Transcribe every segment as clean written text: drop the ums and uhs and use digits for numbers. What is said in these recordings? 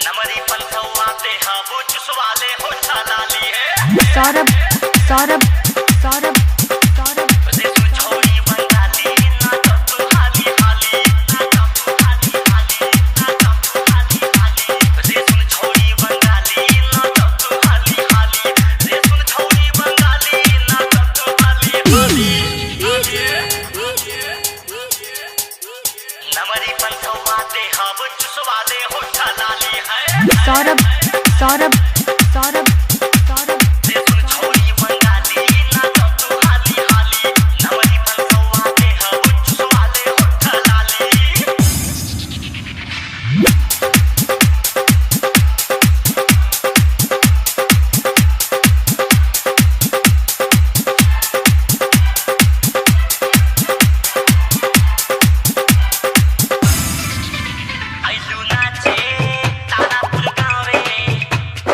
नमरी पंथवा ते हबो चुसवाले हो छलाली है सौरभ सौरभ सौरभ सौरभ रे तू छोड़ी बंगाली ना तू हाली हाली ना तू हाली हाली ना तू हाली हाली रे तू छोड़ी बंगाली ना तू हाली हाली रे तू छोड़ी बंगाली ना तू हाली हाली नमरी पंथवा ते हबो चुसवाले हो छलाली है सौरभ सौरभ सौरभ सौरभ रे तू छोड़ी बंगाली ना तू हाली हाली नमरी पंथवा ते हबो चुसवाले हो छलाली आइलू नाचे तारापुर गावे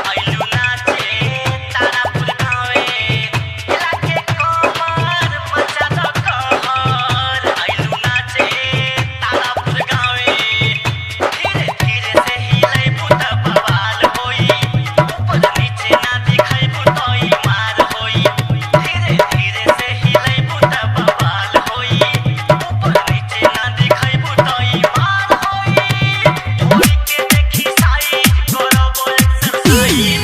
आइलू नाचे तारापुर गावे इलाके कोमर मचा दो कहर आइलू नाचे तारापुर गावे धीरे धीरे से हिले भूत बवाल होई ऊपर नीचे ना दिखाई भूतोई मार होई धीरे धीरे से हिले भूत बवाल होई ऊपर नीचे ना दिखाई भूतोई मार होई ढोली के देखी साई करबो एक्सरसाइज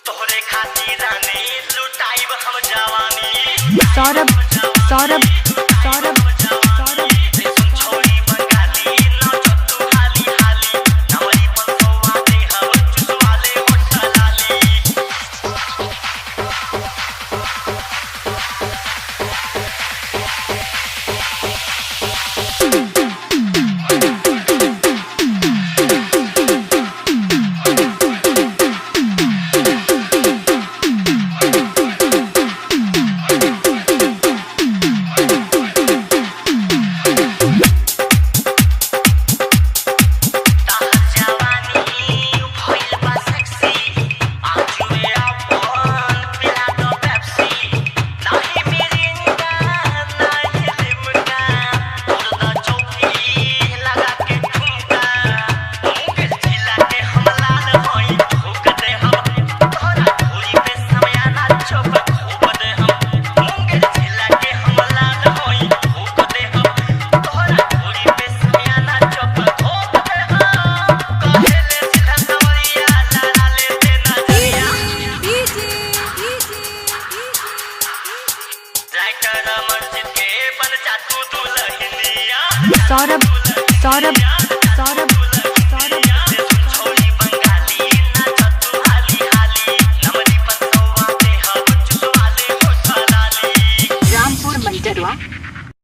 तोहरे खातिर रानी लुटाइब हम जवानी सौरभ सौरभ सौरभ सौरभ रे सुन छोड़ी बंगाली नाचो तू हाली हाली नवरी पंथवा ते हम चुसवाले हो छलाली ताहर जवानी भइल बा सेक्सी आजुए अपन पिला दो पेप्सी नाही मिरिंडा नाही लिमका उड़दा चौकी लगा के ठुमका मुंगेर जिला के हम लाल होई ठोक दे हम तोरा ढोली पे समयाना चौक खूब दे हम मुंगेर जिला के हम लाल होई ठोक दे हम तोरा ढोली पे समयाना चौक खूब दे हम कहेले सीधा सवरिया लड़ा लेते नजरिया राइटर मस्जिद के बन जा तू दुल्हनिया सौरभ सौरभ